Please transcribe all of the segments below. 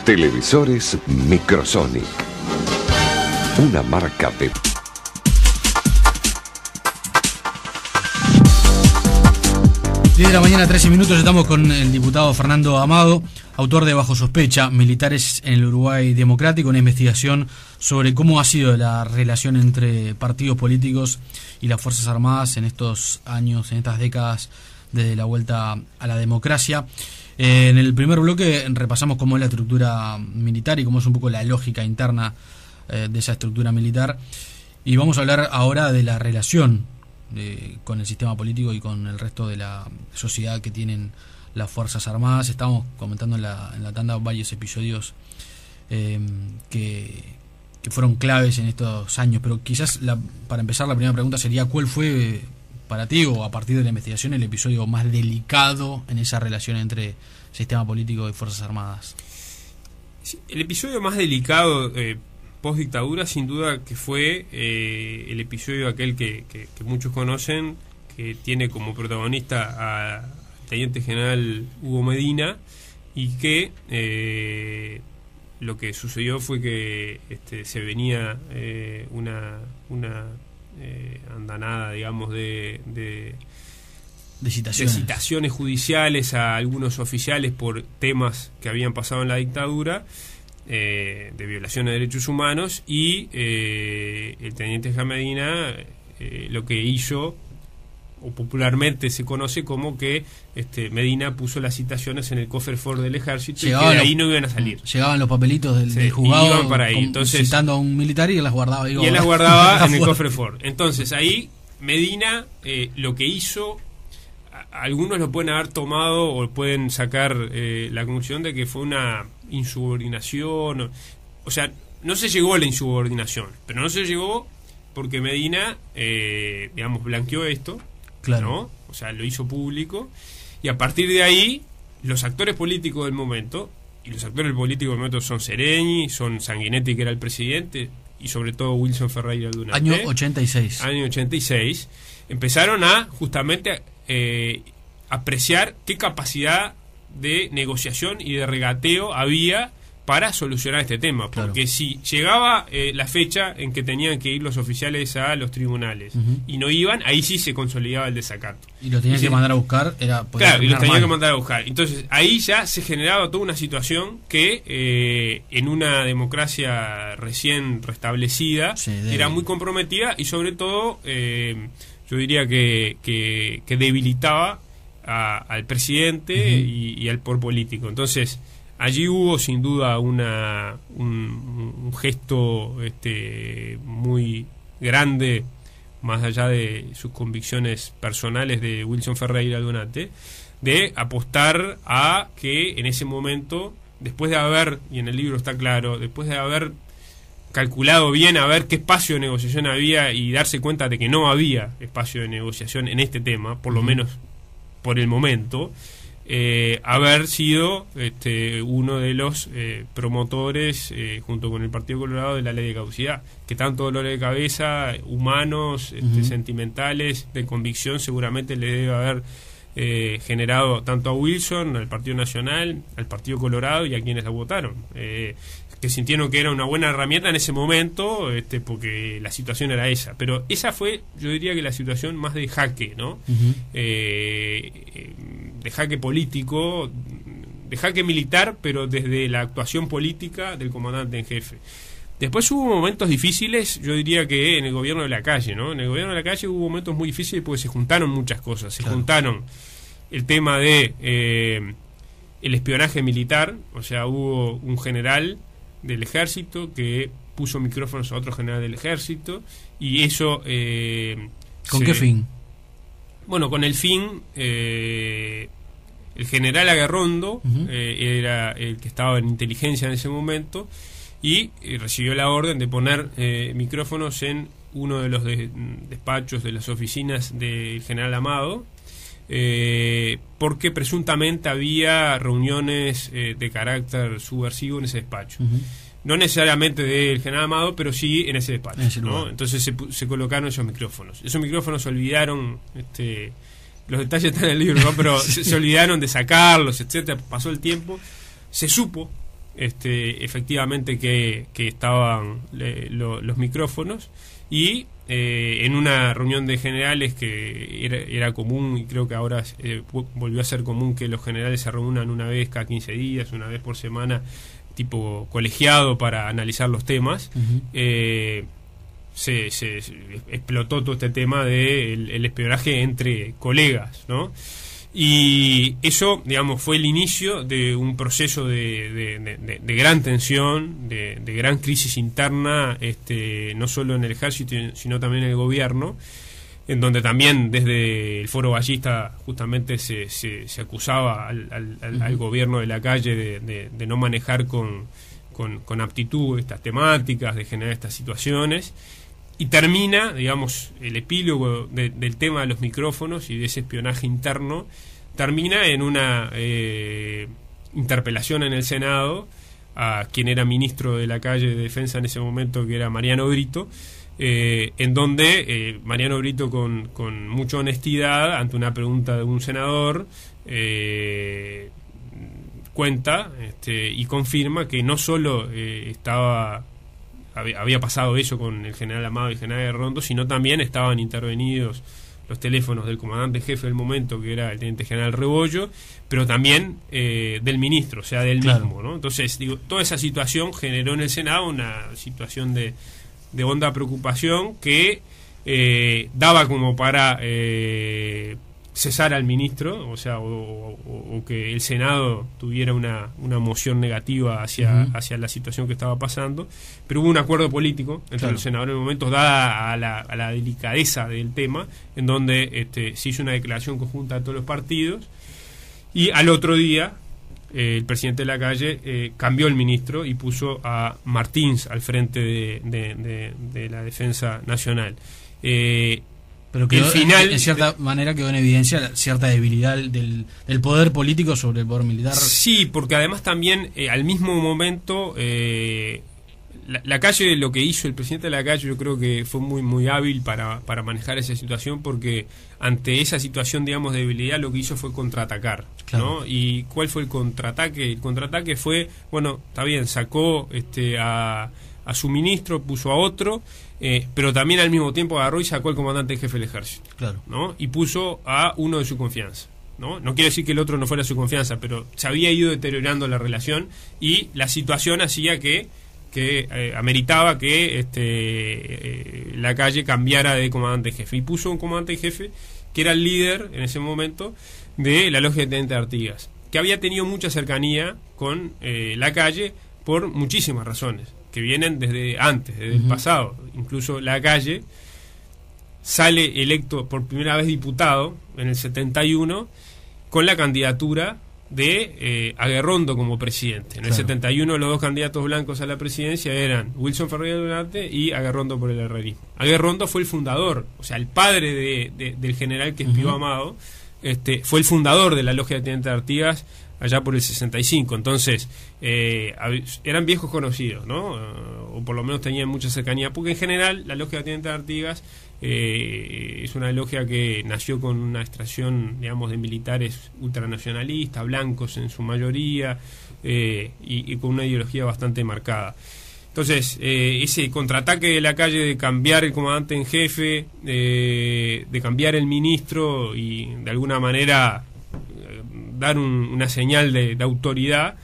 Televisores Microsonic. Una marca de... 10 de la mañana, 13 minutos, estamos con el diputado Fernando Amado, autor de Bajo Sospecha, Militares en el Uruguay Democrático, una investigación sobre cómo ha sido la relación entre partidos políticos y las Fuerzas Armadas en estos años, en estas décadas, desde la vuelta a la democracia. En el primer bloque repasamos cómo es la estructura militar y cómo es un poco la lógica interna de esa estructura militar. Y vamos a hablar ahora de la relación con el sistema político y con el resto de la sociedad que tienen las Fuerzas Armadas. Estamos comentando en la tanda varios episodios que fueron claves en estos años, pero quizás para empezar la primera pregunta sería: ¿cuál fue para ti, o a partir de la investigación, el episodio más delicado en esa relación entre sistema político y Fuerzas Armadas? El episodio más delicado post dictadura, sin duda, que fue el episodio aquel que muchos conocen, que tiene como protagonista al teniente general Hugo Medina, y que lo que sucedió fue que se venía una andanada, digamos, de citaciones judiciales a algunos oficiales por temas que habían pasado en la dictadura, de violación de derechos humanos, y el teniente general Medina lo que hizo, o popularmente se conoce como que Medina puso las citaciones en el cofre Ford del ejército, y que de ahí no iban a salir. Llegaban los papelitos del juzgado, iban para ahí. Entonces, citando a un militar, y él las guardaba. Y él las guardaba en el cofre Ford. Entonces ahí Medina lo que hizo, algunos lo pueden haber tomado o pueden sacar la conclusión de que fue una insubordinación. O sea, no se llegó a la insubordinación, pero no se llegó porque Medina, digamos, blanqueó esto. Claro. ¿No? O sea, lo hizo público, y a partir de ahí los actores políticos del momento, y los actores políticos del momento son Sereñi, son Sanguinetti, que era el presidente, y sobre todo Wilson Ferreira Aldunate, año 86, empezaron a justamente apreciar qué capacidad de negociación y de regateo había para solucionar este tema, porque claro, si llegaba la fecha en que tenían que ir los oficiales a los tribunales y no iban, ahí sí se consolidaba el desacato. Y los tenían que mandar a buscar, claro, y los tenían que mandar a buscar. Entonces ahí ya se generaba toda una situación que en una democracia recién restablecida era muy comprometida, y sobre todo yo diría que debilitaba al presidente y al poder político. Entonces allí hubo sin duda un gesto muy grande, más allá de sus convicciones personales, de Wilson Ferreira Aldunate, de apostar a que en ese momento, después de haber, y en el libro está claro, después de haber calculado bien a ver qué espacio de negociación había y darse cuenta de que no había espacio de negociación en este tema, por lo menos por el momento, haber sido uno de los promotores, junto con el Partido Colorado, de la ley de caducidad, que tanto dolores de cabeza, humanos, sentimentales, de convicción, seguramente le debe haber generado tanto a Wilson, al Partido Nacional, al Partido Colorado y a quienes la votaron, que sintieron que era una buena herramienta en ese momento, porque la situación era esa. Pero esa fue, yo diría, que la situación más de jaque, ¿no? De jaque político, de jaque militar, pero desde la actuación política del comandante en jefe. Después hubo momentos difíciles, yo diría que en el gobierno de Lacalle, ¿no? En el gobierno de Lacalle hubo momentos muy difíciles porque se juntaron muchas cosas. Se juntaron el tema de el espionaje militar, o sea, hubo un general del ejército que puso micrófonos a otro general del ejército, y eso ¿con qué fin? Bueno, con el fin, el general Aguerrondo era el que estaba en inteligencia en ese momento, y recibió la orden de poner micrófonos en uno de los despachos de las oficinas del general Amado, porque presuntamente había reuniones de carácter subversivo en ese despacho. No necesariamente del general Amado, pero sí en ese despacho, ¿no? Entonces se colocaron esos micrófonos. Esos micrófonos se olvidaron, los detalles están en el libro, ¿no? Pero se olvidaron de sacarlos, etcétera. Pasó el tiempo, se supo efectivamente que estaban los micrófonos, y en una reunión de generales que era común, y creo que ahora volvió a ser común, que los generales se reúnan una vez cada 15 días, una vez por semana, tipo colegiado, para analizar los temas. Se explotó todo este tema del espionaje entre colegas, ¿no? Y eso, digamos, fue el inicio de un proceso de gran tensión, de gran crisis interna, no solo en el ejército, sino también en el gobierno, en donde también desde el Foro Ballista justamente se acusaba al gobierno de Lacalle de no manejar con aptitud estas temáticas, de generar estas situaciones. Y termina, digamos, el epílogo del tema de los micrófonos y de ese espionaje interno, termina en una interpelación en el Senado a quien era ministro de Lacalle de Defensa en ese momento, que era Mariano Brito, en donde Mariano Brito, con mucha honestidad, ante una pregunta de un senador, cuenta y confirma que no solo había pasado eso con el general Amado y el general Aguerrondo, sino también estaban intervenidos los teléfonos del comandante jefe del momento, que era el teniente general Rebollo, pero también del ministro, o sea, del mismo, ¿no? Entonces, digo, toda esa situación generó en el Senado una situación de honda preocupación que daba como para cesar al ministro, o sea, o que el Senado tuviera una moción negativa hacia la situación que estaba pasando, pero hubo un acuerdo político entre los senadores en el momento, dada a la delicadeza del tema, en donde se hizo una declaración conjunta de todos los partidos, y al otro día el presidente de Lacalle cambió el ministro y puso a Martins al frente de la Defensa Nacional. Pero quedó, en cierta manera quedó en evidencia cierta debilidad del poder político sobre el poder militar. Sí, porque además también al mismo momento Lacalle, lo que hizo el presidente de Lacalle, yo creo que fue muy hábil para manejar esa situación, porque ante esa situación, digamos, de debilidad, lo que hizo fue contraatacar, claro, ¿no? ¿Y cuál fue el contraataque? El contraataque fue, bueno, está bien, sacó a su ministro, puso a otro, pero también al mismo tiempo agarró y sacó al comandante en jefe del ejército, claro, ¿no? Y puso a uno de su confianza, ¿no? No quiere decir que el otro no fuera de su confianza, pero se había ido deteriorando la relación, y la situación hacía que ameritaba que Lacalle cambiara de comandante en jefe, y puso un comandante en jefe que era el líder en ese momento de la logia de Teniente Artigas, que había tenido mucha cercanía con Lacalle por muchísimas razones que vienen desde antes, desde el pasado. Incluso Lacalle sale electo por primera vez diputado en el 71 con la candidatura de Aguerrondo como presidente. En el 71 los dos candidatos blancos a la presidencia eran Wilson Ferreira Donate y Aguerrondo por el herrerismo. Aguerrondo fue el fundador, o sea, el padre del general que espió a Amado, fue el fundador de la logia de Teniente Artigas allá por el 65. Entonces eran viejos conocidos, ¿no? O por lo menos tenían mucha cercanía, porque en general la logia de Teniente Artigas es una logia que nació con una extracción, digamos, de militares ultranacionalistas, blancos en su mayoría, y con una ideología bastante marcada. Entonces, ese contraataque de Lacalle de cambiar el comandante en jefe, de cambiar el ministro y de alguna manera dar una señal de autoridad,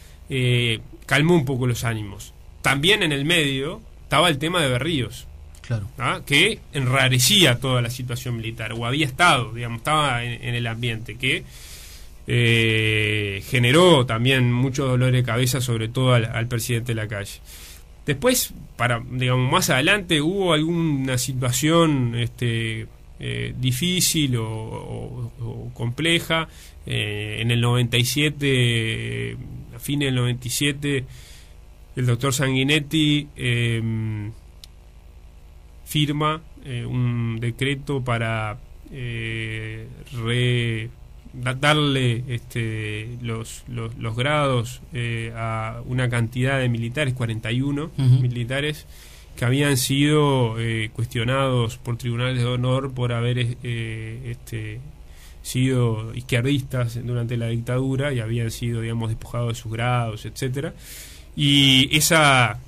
calmó un poco los ánimos. También en el medio estaba el tema de Berríos, claro, ¿ah? Que enrarecía toda la situación militar, o había estado, digamos, estaba en el ambiente, que generó también mucho dolor de cabeza, sobre todo al presidente Lacalle. Después, digamos, más adelante hubo alguna situación difícil o compleja. En el 97, a fines del 97, el doctor Sanguinetti firma un decreto para darle los grados a una cantidad de militares, 41 militares, que habían sido cuestionados por tribunales de honor por haber sido izquierdistas durante la dictadura y habían sido, digamos, despojados de sus grados, etcétera. Y esa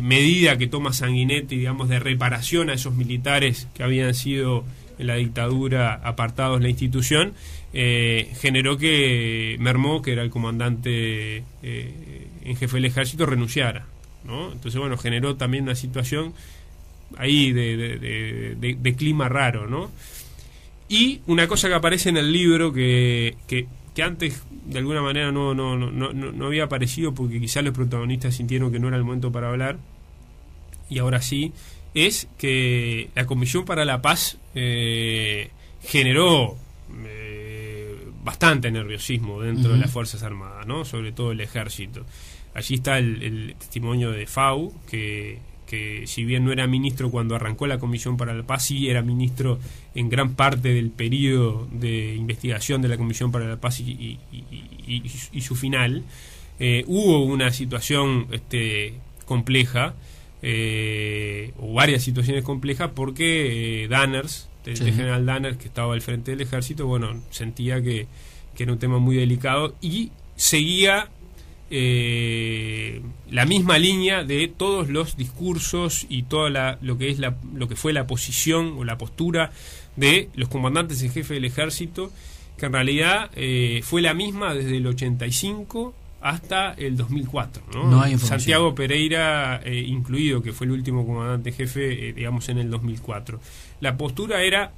medida que toma Sanguinetti, digamos, de reparación a esos militares que habían sido en la dictadura apartados de la institución, generó que Mermó, que era el comandante en jefe del ejército, renunciara, ¿no? Entonces, bueno, generó también una situación ahí de clima raro, ¿no? Y una cosa que aparece en el libro que antes de alguna manera no había aparecido, porque quizás los protagonistas sintieron que no era el momento para hablar, y ahora sí, es que la Comisión para la Paz generó bastante nerviosismo dentro de las Fuerzas Armadas, ¿no? Sobre todo el ejército. Allí está el testimonio de Fau, que si bien no era ministro cuando arrancó la Comisión para la Paz, sí era ministro en gran parte del periodo de investigación de la Comisión para la Paz y su final. Hubo una situación compleja, o varias situaciones complejas, porque Danners, el general Danners, que estaba al frente del ejército, bueno, sentía que era un tema muy delicado y seguía la misma línea de todos los discursos y toda lo que fue la posición o la postura de los comandantes en jefe del ejército, que en realidad fue la misma desde el 85 hasta el 2004, ¿no? No hay información. Santiago Pereira incluido, que fue el último comandante en jefe, digamos, en el 2004. La postura era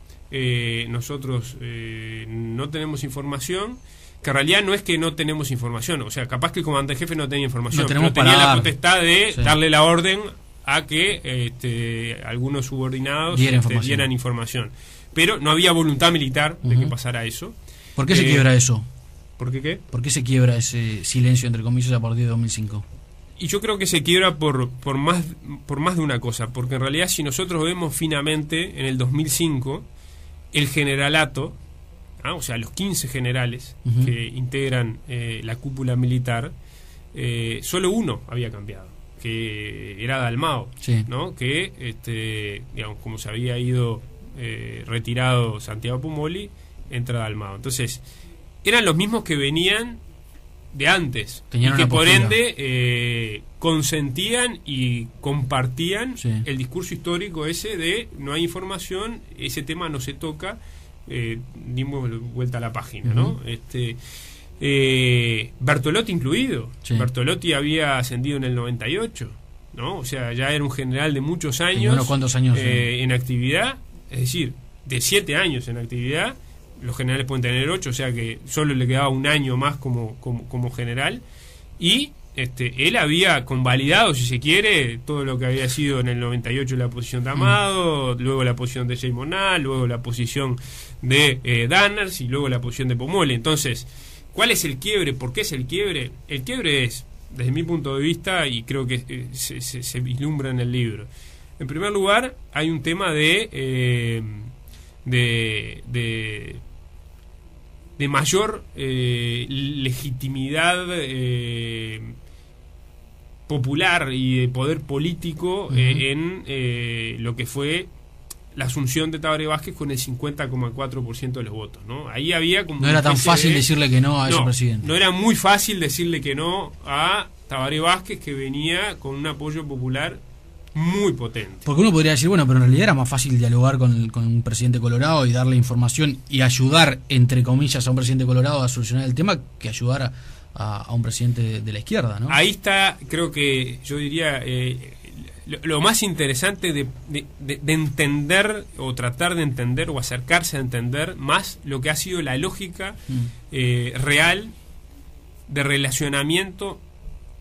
nosotros no tenemos información, que en realidad no es que no tenemos información, o sea, capaz que el comandante en jefe no tenía información, pero tenía la potestad de darle la orden a que algunos subordinados dieran información. Pero no había voluntad militar de que pasara eso. ¿Por qué se quiebra eso? ¿Por qué qué? ¿Por qué se quiebra ese silencio, entre comillas, a partir de 2005? Y yo creo que se quiebra por más de una cosa, porque en realidad si nosotros vemos finamente, en el 2005, el generalato, o sea, los 15 generales que integran la cúpula militar, solo uno había cambiado, que era Dalmau, ¿no? Que, digamos, como se había ido retirado Santiago Pumoli, entra Dalmau. Entonces, eran los mismos que venían de antes, y que por ende consentían y compartían el discurso histórico ese de no hay información, ese tema no se toca, dimos vuelta a la página, ¿no? Bertolotti incluido. Bertolotti había ascendido en el 98, ¿no? O sea, ya era un general de muchos años, unos cuantos años en actividad, es decir, de 7 años en actividad. Los generales pueden tener 8, o sea que solo le quedaba un año más como general, y él había convalidado, si se quiere, todo lo que había sido en el 98 la posición de Amado, luego la posición de Seymour, luego la posición de Danners y luego la posición de Pomole. Entonces, ¿cuál es el quiebre? ¿Por qué es el quiebre? El quiebre es, desde mi punto de vista, y creo que se vislumbra en el libro. En primer lugar, hay un tema de mayor legitimidad popular y de poder político en lo que fue la asunción de Tabaré Vázquez con el 50,4% de los votos, ¿no? Ahí había como no era tan fácil decirle que no a ese presidente. No era muy fácil decirle que no a Tabaré Vázquez, que venía con un apoyo popular muy potente. Porque uno podría decir, bueno, pero en realidad era más fácil dialogar con un presidente colorado y darle información y ayudar, entre comillas, a un presidente colorado a solucionar el tema, que ayudar a un presidente de la izquierda, ¿no? Ahí está, creo que yo diría, lo más interesante de entender, o tratar de entender, o acercarse a entender más lo que ha sido la lógica real de relacionamiento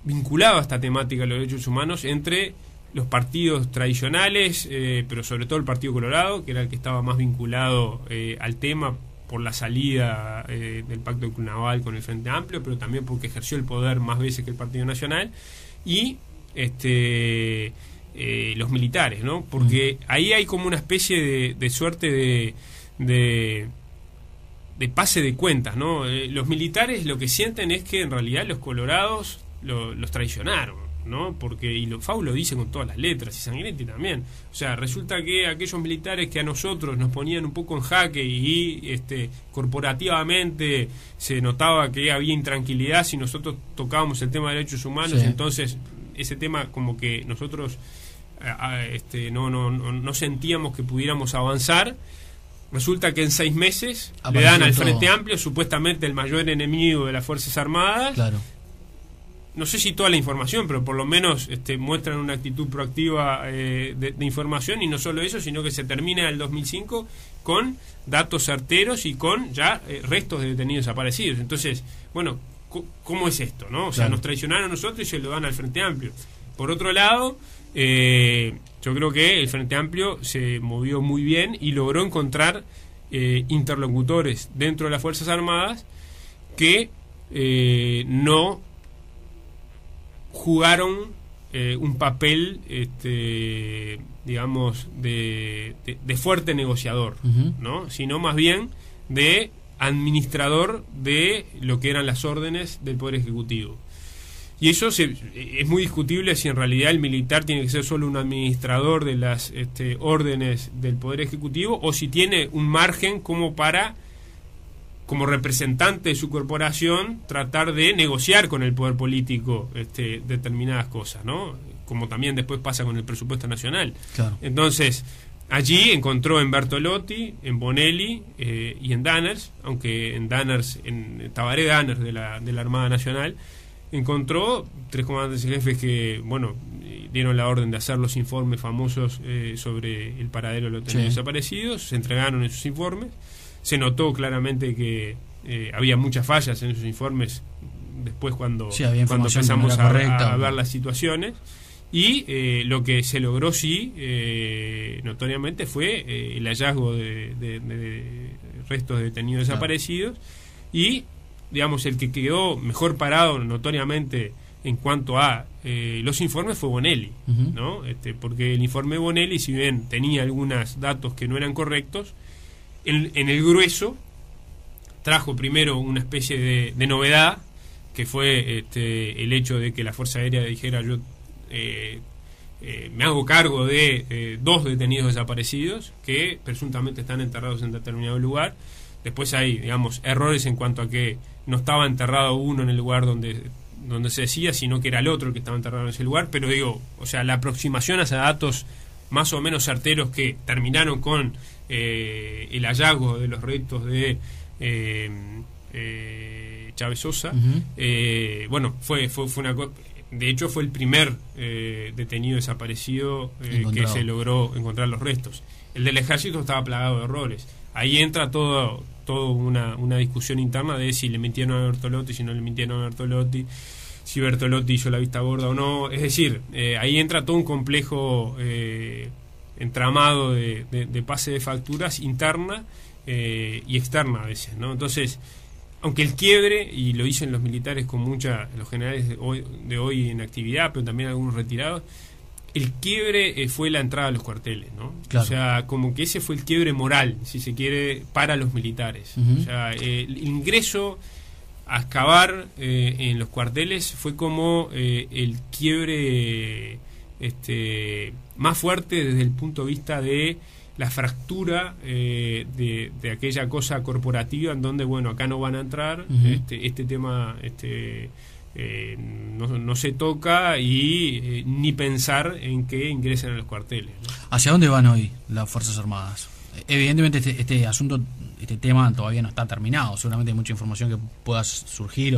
vinculado a esta temática de los derechos humanos entre los partidos tradicionales, pero sobre todo el Partido Colorado, que era el que estaba más vinculado al tema por la salida del Pacto de Cunaval con el Frente Amplio, pero también porque ejerció el poder más veces que el Partido Nacional, y los militares, ¿no? Porque ahí hay como una especie de suerte de pase de cuentas, ¿no? Los militares lo que sienten es que en realidad los colorados los traicionaron, ¿no? Porque, y Fau lo dice con todas las letras, y Sanguinetti también. O sea, resulta que aquellos militares que a nosotros nos ponían un poco en jaque y corporativamente se notaba que había intranquilidad si nosotros tocábamos el tema de derechos humanos, entonces ese tema como que nosotros no sentíamos que pudiéramos avanzar. Resulta que en 6 meses le dan al Frente Amplio, supuestamente el mayor enemigo de las Fuerzas Armadas. Claro. No sé si toda la información, pero por lo menos muestran una actitud proactiva de información, y no solo eso, sino que se termina el 2005 con datos certeros y con ya restos de detenidos desaparecidos. Entonces, bueno, ¿cómo es esto, no? O sea, nos traicionaron a nosotros y se lo dan al Frente Amplio. Por otro lado, yo creo que el Frente Amplio se movió muy bien y logró encontrar interlocutores dentro de las Fuerzas Armadas que no jugaron un papel, digamos, de fuerte negociador, ¿no? Sino más bien de administrador de lo que eran las órdenes del Poder Ejecutivo. Y eso es muy discutible si en realidad el militar tiene que ser solo un administrador de las órdenes del Poder Ejecutivo, o si tiene un margen como para, como representante de su corporación, tratar de negociar con el poder político determinadas cosas, ¿no? Como también después pasa con el presupuesto nacional. Claro. Entonces, allí encontró en Bertolotti, en Bonelli y en Danners, aunque en Danners, en Tabaré Danners de la Armada Nacional, encontró 3 comandantes y jefes que, bueno, dieron la orden de hacer los informes famosos sobre el paradero de los detenidos desaparecidos. Se entregaron esos informes. Se notó claramente que había muchas fallas en esos informes después cuando empezamos a ver las situaciones. Y lo que se logró notoriamente fue el hallazgo de restos de detenidos desaparecidos, y digamos, el que quedó mejor parado notoriamente en cuanto a los informes fue Bonelli, ¿no? Porque el informe de Bonelli, si bien tenía algunos datos que no eran correctos, en el grueso trajo primero una especie de novedad, que fue el hecho de que la Fuerza Aérea dijera: yo me hago cargo de 2 detenidos desaparecidos que presuntamente están enterrados en determinado lugar. Después hay, digamos, errores en cuanto a que no estaba enterrado uno en el lugar donde se decía, sino que era el otro el que estaba enterrado en ese lugar. Pero digo, o sea, la aproximación hacia datos más o menos certeros que terminaron con el hallazgo de los restos de Chávez Sosa, bueno, fue una cosa. De hecho, fue el primer detenido desaparecido que se logró encontrar los restos. El del Ejército estaba plagado de errores. Ahí entra todo una discusión interna de si le mintieron a Bertolotti, si no le mintieron a Bertolotti, si Bertolotti hizo la vista gorda o no. Es decir, ahí entra todo un complejo entramado de pase de facturas interna y externa a veces, ¿no? Entonces, aunque el quiebre, y lo dicen los militares con los generales de hoy en actividad, pero también algunos retirados, el quiebre fue la entrada a los cuarteles, ¿no? Claro. O sea, como que ese fue el quiebre moral, si se quiere, para los militares. O sea, el ingreso a excavar en los cuarteles fue como el quiebre más fuerte desde el punto de vista de la fractura de aquella cosa corporativa en donde, bueno, acá no van a entrar, este tema no se toca, y ni pensar en que ingresen a los cuarteles, ¿no? ¿Hacia dónde van hoy las Fuerzas Armadas? Evidentemente este asunto, este tema todavía no está terminado. Seguramente hay mucha información que pueda surgir,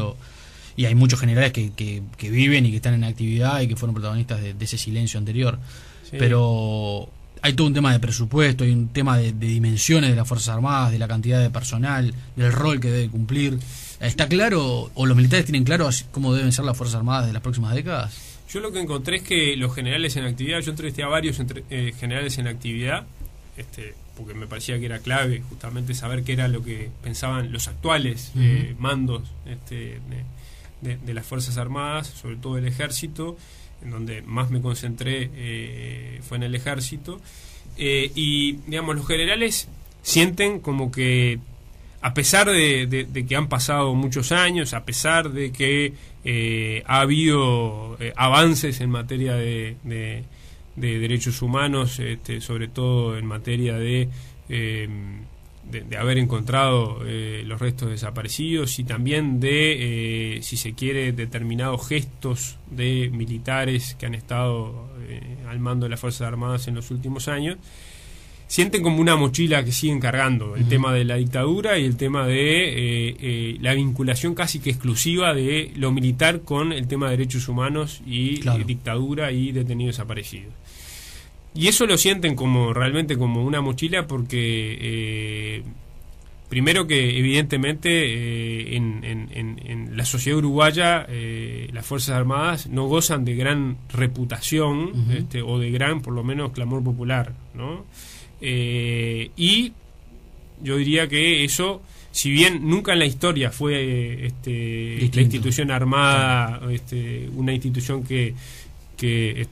y hay muchos generales que viven y que están en actividad y que fueron protagonistas de ese silencio anterior. Sí. Pero hay todo un tema de presupuesto, hay un tema de dimensiones de las Fuerzas Armadas, de la cantidad de personal, del rol que debe cumplir. ¿Está claro, o los militares tienen claro cómo deben ser las Fuerzas Armadas de las próximas décadas? Yo lo que encontré es que los generales en actividad, yo entrevisté a varios generales en actividad, porque me parecía que era clave justamente saber qué era lo que pensaban los actuales mandos de las Fuerzas Armadas, sobre todo el Ejército, en donde más me concentré fue en el Ejército, y digamos, los generales sienten como que, a pesar de que han pasado muchos años, a pesar de que ha habido avances en materia de derechos humanos, sobre todo en materia de haber encontrado los restos desaparecidos, y también de, si se quiere, determinados gestos de militares que han estado al mando de las Fuerzas Armadas en los últimos años. Sienten como una mochila que siguen cargando el tema de la dictadura y el tema de la vinculación casi que exclusiva de lo militar con el tema de derechos humanos y dictadura y detenidos desaparecidos. Y eso lo sienten como realmente como una mochila porque primero que evidentemente en la sociedad uruguaya las Fuerzas Armadas no gozan de gran reputación o de gran, por lo menos, clamor popular, ¿no? Y yo diría que eso, si bien nunca en la historia fue la institución armada, una institución que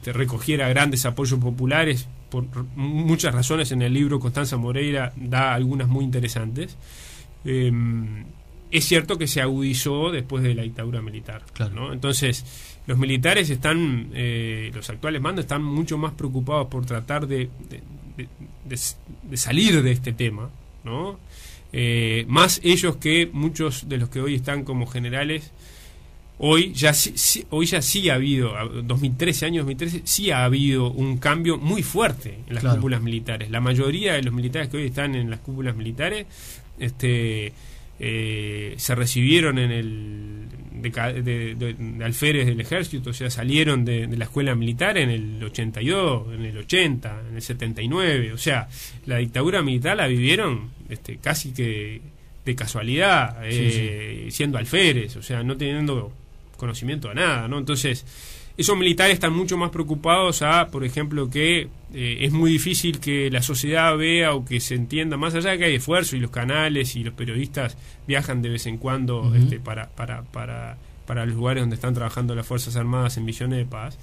recogiera grandes apoyos populares, por muchas razones, en el libro Constanza Moreira da algunas muy interesantes, es cierto que se agudizó después de la dictadura militar, ¿no? Entonces los militares están, los actuales mandos están mucho más preocupados por tratar de salir de este tema, ¿no? Más ellos que muchos de los que hoy están como generales. Hoy ya sí ha habido, 2013 sí ha habido un cambio muy fuerte en las cúpulas militares. La mayoría de los militares que hoy están en las cúpulas militares se recibieron en el de alférez del ejército, o sea, salieron de la escuela militar en el 82, en el 80, en el 79, o sea, la dictadura militar la vivieron casi que de casualidad, siendo alférez, o sea, no teniendo conocimiento de nada, ¿no? Entonces, esos militares están mucho más preocupados por ejemplo, que es muy difícil que la sociedad vea o que se entienda, más allá de que hay esfuerzo y los canales y los periodistas viajan de vez en cuando para los lugares donde están trabajando las Fuerzas Armadas en misiones de paz.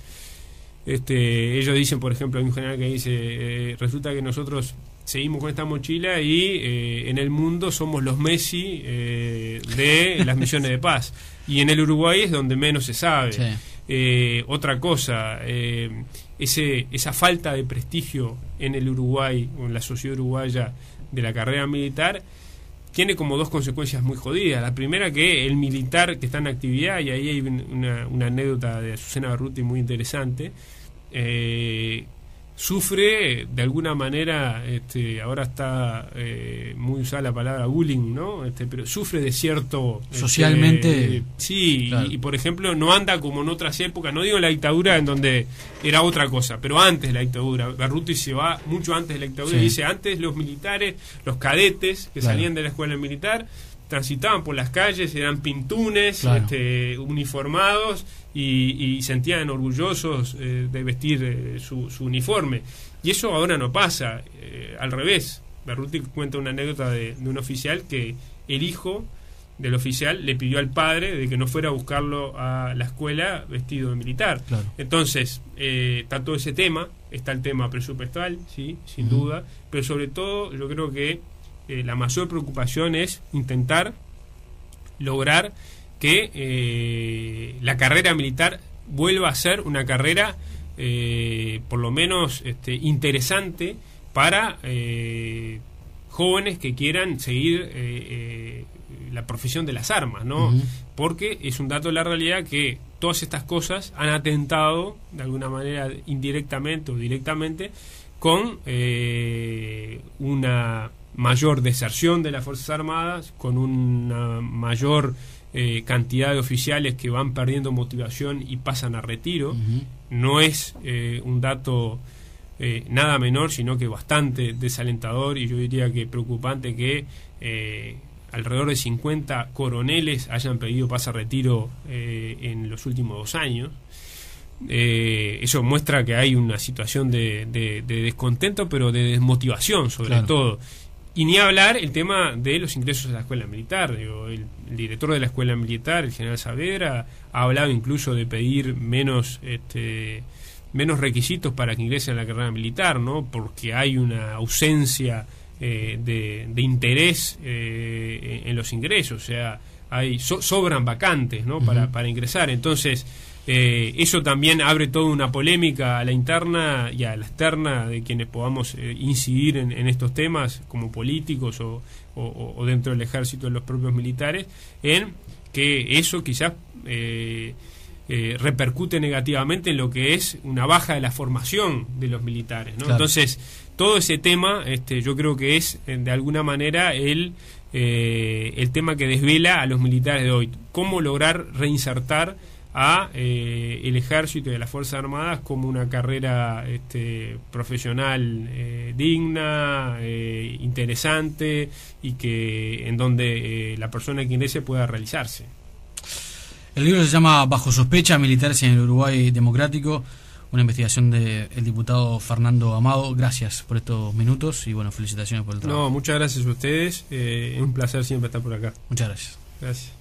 Ellos dicen, por ejemplo, hay un general que dice, resulta que nosotros seguimos con esta mochila y en el mundo somos los Messi de las misiones de paz, y en el Uruguay es donde menos se sabe. Otra cosa, esa falta de prestigio en el Uruguay o en la sociedad uruguaya de la carrera militar tiene como dos consecuencias muy jodidas. La primera, que el militar que está en actividad, y ahí hay una anécdota de Azucena Berruti muy interesante, sufre de alguna manera, ahora está muy usada la palabra bullying, ¿no? Pero sufre de cierto socialmente, sí, claro. Y por ejemplo no anda como en otras épocas, no digo en la dictadura en donde era otra cosa, pero antes de la dictadura. Berruti se va mucho antes de la dictadura, y dice, antes los militares, los cadetes que salían de la escuela militar transitaban por las calles, eran pintunes, uniformados, y sentían orgullosos de vestir su uniforme. Y eso ahora no pasa, al revés. Berruti cuenta una anécdota de un oficial que el hijo del oficial le pidió al padre de que no fuera a buscarlo a la escuela vestido de militar. Entonces, está todo ese tema, está el tema presupuestal, sí, sin duda, pero sobre todo yo creo que la mayor preocupación es intentar lograr que la carrera militar vuelva a ser una carrera por lo menos interesante para jóvenes que quieran seguir la profesión de las armas, ¿no? Porque es un dato de la realidad que todas estas cosas han atentado de alguna manera, indirectamente o directamente, con una mayor deserción de las Fuerzas Armadas, con una mayor cantidad de oficiales que van perdiendo motivación y pasan a retiro. No es un dato nada menor, sino que bastante desalentador, y yo diría que preocupante que alrededor de 50 coroneles hayan pedido pase a retiro en los últimos 2 años. Eso muestra que hay una situación de descontento, pero de desmotivación sobre todo. Y ni hablar el tema de los ingresos a la escuela militar. Digo, el director de la escuela militar, el general Saavedra, ha hablado incluso de pedir menos requisitos para que ingresen a la carrera militar, ¿no? Porque hay una ausencia de interés en los ingresos. O sea, sobran vacantes, ¿no? Para ingresar. Entonces eso también abre toda una polémica a la interna y a la externa de quienes podamos incidir en estos temas como políticos o dentro del ejército de los propios militares, en que eso quizás repercute negativamente en lo que es una baja de la formación de los militares, ¿no? Claro. Entonces todo ese tema yo creo que es de alguna manera el tema que desvela a los militares de hoy, cómo lograr reinsertar a el ejército y a las Fuerzas Armadas como una carrera profesional digna, interesante, y que en donde la persona que ingrese pueda realizarse. El libro se llama Bajo sospecha, militares en el Uruguay democrático, una investigación del diputado Fernando Amado. Gracias por estos minutos y bueno, felicitaciones por el trabajo. No, muchas gracias a ustedes, es un placer siempre estar por acá. Muchas gracias. Gracias.